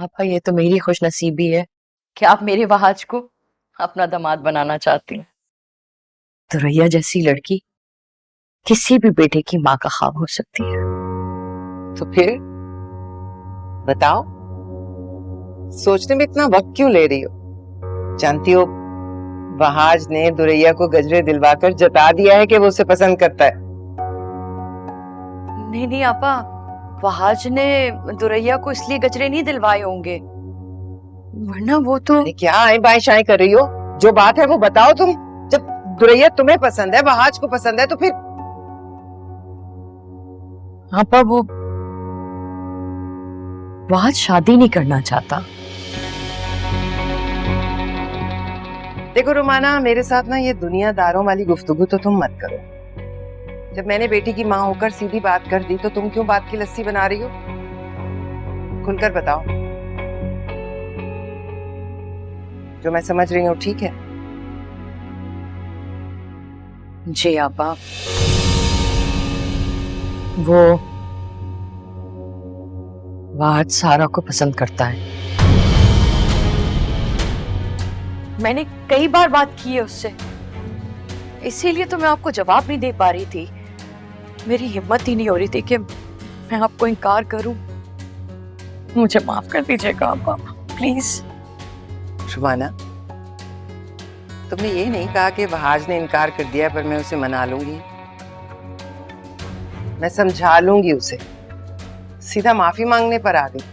आपा ये तो मेरी खुशनसीबी है कि आप मेरे वहाज को अपना दामाद बनाना चाहती हैं। दुरैया जैसी लड़की किसी भी बेटे की माँ का ख्वाब हो सकती है। तो फिर बताओ, सोचने में इतना वक्त क्यों ले रही हो? जानती हो वहाज ने दुरैया को गजरे दिलवाकर जता दिया है कि वो उसे पसंद करता है। नहीं नहीं आपा, वहाज ने दुरैया को इसलिए गजरे नहीं दिलवाए होंगे, वरना वो तो। अरे क्या आए बाएं शाएं कर रही हो? जो बात है वो बताओ तुम। जब दुरैया तुम्हें पसंद है, वहाज को पसंद है, तो फिर आपा वो वहाज शादी नहीं करना चाहता। देखो रुमाना, मेरे साथ ना ये दुनियादारों वाली गुफ्तगू तो तुम मत करो। जब मैंने बेटी की माँ होकर सीधी बात कर दी तो तुम क्यों बात की लस्सी बना रही हो? खुलकर बताओ। जो मैं समझ रही हूँ ठीक है? जी आपा, वो वहाज सारा को पसंद करता है। मैंने कई बार बात की है उससे, इसीलिए तो मैं आपको जवाब नहीं दे पा रही थी। मेरी हिम्मत ही नहीं हो रही थी कि मैं आपको इनकार करूं। मुझे माफ कर दीजिएगा आपा, प्लीज। रुमाना, तुमने ये नहीं कहा कि वहाज ने इनकार कर दिया पर मैं उसे मना लूंगी, मैं समझा लूंगी उसे। सीधा माफी मांगने पर आ गई।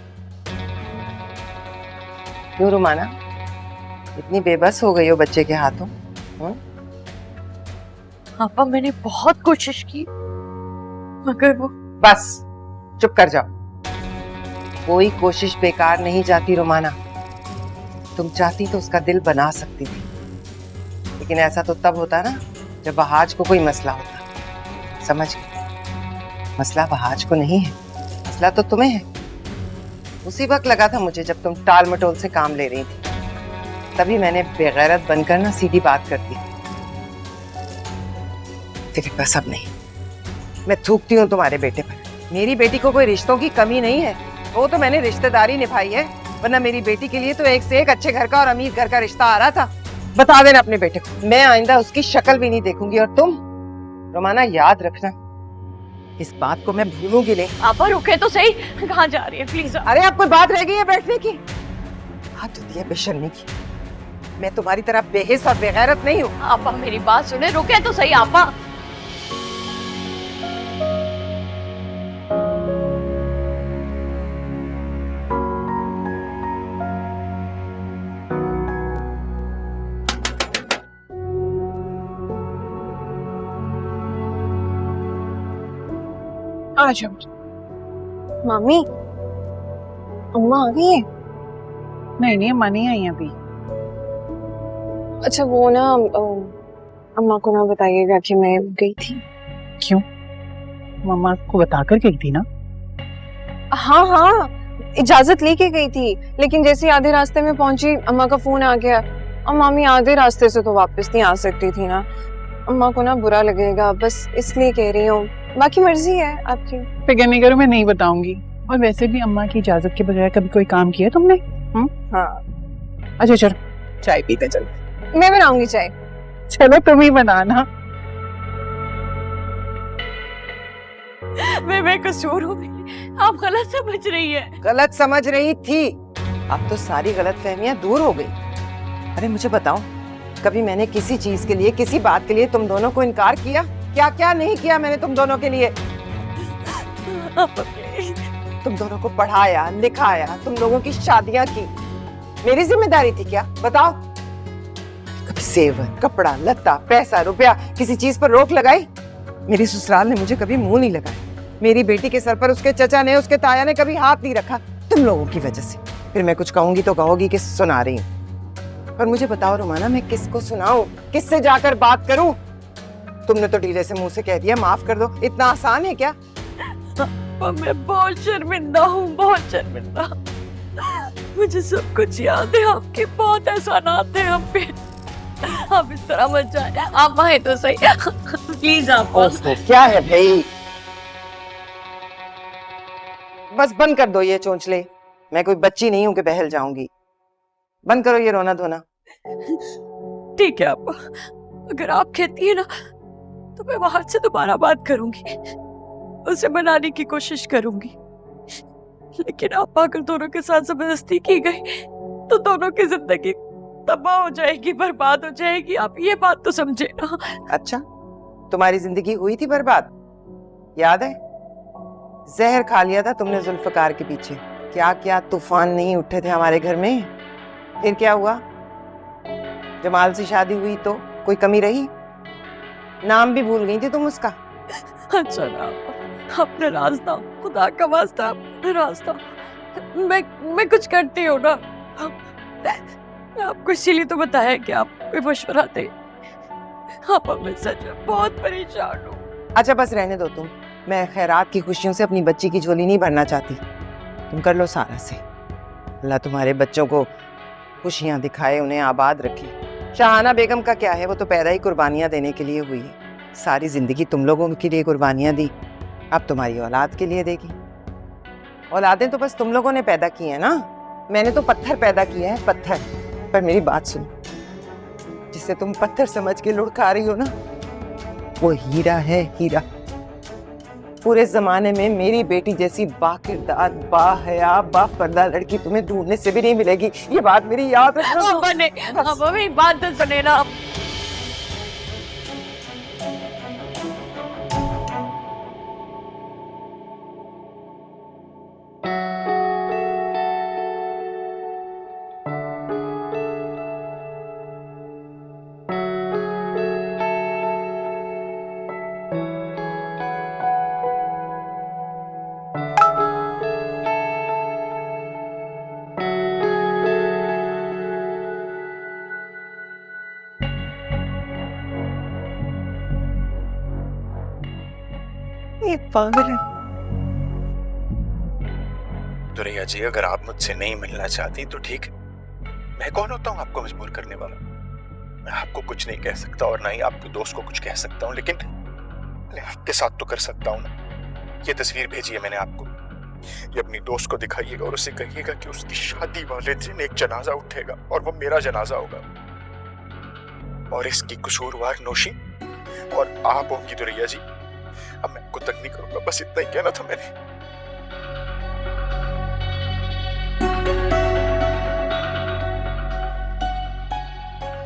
क्यों रुमाना, इतनी बेबस हो गई हो बच्चे के हाथों? आपा मैंने बहुत कोशिश की, मगर वो। बस चुप कर जाओ। कोई कोशिश बेकार नहीं जाती रुमाना। तुम चाहती तो उसका दिल बना सकती थी, लेकिन ऐसा तो तब होता ना जब वहाज को कोई मसला होता। समझ गई? मसला वहाज को नहीं है, मसला तो तुम्हें है। उसी वक्त लगा था मुझे जब तुम टाल मटोल से काम ले रही थी, तभी मैंने बेगैरत बनकर ना सीधी बात कर दी। लेकिन बस अब नहीं, मैं थूकती हूँ तुम्हारे बेटे पर। मेरी बेटी को कोई रिश्तों की कमी नहीं है, वो तो मैंने रिश्तेदारी निभाई है, वरना मेरी बेटी के लिए तो एक से एक अच्छे घर का और अमीर घर का रिश्ता आ रहा था। बता देना अपने बेटे को, मैं आइंदा उसकी शक्ल भी नहीं देखूंगी। और तुम रोमाना याद रखना, इस बात को मैं भूलूंगी नहीं। आपा रुके तो सही, कहाँ जा रही है प्लीज? अरे अब कोई बात रह गई है बैठने की? हाथ होती है बेशर्मी की। मैं तुम्हारी तरह बेहिस और बेगैरत नहीं हूँ। आपा मेरी बात सुने, रुके तो सही आपा। आ जाओ। मामी, अम्मा आ गई है? नहीं नहीं, अम्मा नहीं आई अभी। अच्छा वो ना अम्मा को ना बताइएगा कि मैं गई थी। क्यों? मम्मा को बताकर गई थी ना। हाँ हाँ, इजाजत लेके गई थी, लेकिन जैसे ही आधे रास्ते में पहुंची अम्मा का फोन आ गया। और मामी आधे रास्ते से तो वापस नहीं आ सकती थी ना, अम्मा को ना बुरा लगेगा, बस इसलिए कह रही हूँ। बाकी मर्जी है आपकी। फिक्र नहीं करो, मैं नहीं बताऊंगी। और वैसे भी अम्मा की इजाजत के बगैर कभी कोई काम किया तुमने? हाँ। अच्छा चलो चाय पीते चलो। मैं बनाऊंगी चाय। चलो तुम ही बनाना। मैं बेकसूर हूँ, आप गलत समझ रही है। गलत समझ रही थी, अब तो सारी गलतफहमियां दूर हो गई। अरे मुझे बताओ, कभी मैंने किसी चीज के लिए, किसी बात के लिए तुम दोनों को इनकार किया? क्या क्या नहीं किया मैंने तुम दोनों के लिए। तुम दोनों को पढ़ाया लिखाया, तुम लोगों की शादियां की, मेरी जिम्मेदारी थी क्या? बताओ। कभी सेवर, कपड़ा लत्ता, पैसा रुपया, किसी चीज पर रोक लगाई? मेरी ससुराल ने मुझे कभी मुंह नहीं लगाया। मेरी बेटी के सर पर उसके चचा ने, उसके ताया ने कभी हाथ नहीं रखा, तुम लोगों की वजह से। फिर मैं कुछ कहूंगी तो कहोगी कि सुना रही हूँ। पर मुझे बताओ रुमाना, मैं किसको सुनाऊं, किससे जाकर बात करूं? तुमने तो ढीले से मुंह से कह दिया माफ कर दो, इतना आसान है क्या? मैं बहुत शर्मिंदा हूँ, बहुत शर्मिंदा। मुझे सब कुछ याद है, आपके बहुत एहसानात हैं हम पे। आप इस तरह मत जाए, आप आए तो सही प्लीज। आप क्या है भाई, बस बंद कर दो ये चोंचले। मैं कोई बच्ची नहीं हूं कि बहल जाऊंगी। बंद करो ये रोना धोना। ठीक है अब्बा, अगर आप कहती है ना तो मैं बाहर से दोबारा बात करूंगी, उसे मनाने की कोशिश करूंगी। लेकिन आप अगर दोनों के साथ जबरदस्ती की गई तो दोनों की जिंदगी तबाह हो जाएगी, बर्बाद हो जाएगी। आप ये बात तो समझे ना। अच्छा, तुम्हारी जिंदगी हुई थी बर्बाद, याद है? जहर खा लिया था तुमने जुल्फकार के पीछे। क्या क्या तूफान नहीं उठे थे हमारे घर में। फिर क्या हुआ? जमाल से शादी हुई तो कोई कमी रही? नाम भी भूल गई थी तुम उसका। अच्छा ना अपने रास्ता, खुदा का वास्ता अपने रास्ता। मैं कुछ करती हूँ ना, आपको इसीलिए तो बताया कि आप कोई मशवरा दे। आप मैं सच में बहुत परेशान हूँ। अच्छा बस रहने दो तुम। मैं खैरात की खुशियों से अपनी बच्ची की झोली नहीं भरना चाहती। तुम कर लो सारा से। अल्लाह तुम्हारे बच्चों को खुशियां दिखाए, उन्हें आबाद रखे। शाहाना बेगम का क्या है, वो तो पैदा ही कुर्बानियां देने के लिए हुई है। सारी जिंदगी तुम लोगों के लिए कुर्बानियां दी, अब तुम्हारी औलाद के लिए देगी। औलादें तो बस तुम लोगों ने पैदा की है ना, मैंने तो पत्थर पैदा किया है, पत्थर। पर मेरी बात सुनो, जिसे तुम पत्थर समझ के लुढ़का रही हो ना, वो हीरा है, हीरा। पूरे जमाने में मेरी बेटी जैसी बाकिरदार, बाहया, बापर्दा लड़की तुम्हें ढूंढने से भी नहीं मिलेगी। ये बात मेरी याद रखना। अब मेरी बात तो सुने ना। ये पागल है। दुरैया जी, अगर आप मुझसे नहीं मिलना चाहती तो ठीक, मैं कौन होता हूँ आपको मजबूर करने वाला? मैं आपको कुछ नहीं कह सकता और ना ही आपके दोस्त को कुछ कह सकता हूँ, लेकिन मैं आपके साथ तो कर सकता हूँ ना। ये तस्वीर भेजी है मैंने आपको, ये अपनी दोस्त को दिखाइएगा और उसे कहिएगा कि उसकी शादी वाले दिन एक जनाजा उठेगा और वो मेरा जनाजा होगा, और इसकी कसूरवार नौशी और आप होंगी दुरैया जी। अब मैं आपको तंग नहीं करूंगा, बस इतना ही कहना था मैंने।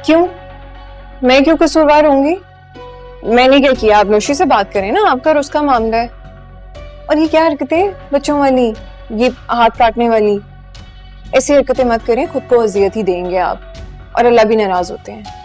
क्यों? मैं क्यों कसूरवार होंगी? मैंने क्या किया? आप नौशी से बात करें ना, आपका और उसका मामला है। और ये क्या हरकतें बच्चों वाली, ये हाथ काटने वाली, ऐसी हरकतें मत करें, खुद को अजियत ही देंगे आप, और अल्लाह भी नाराज होते हैं।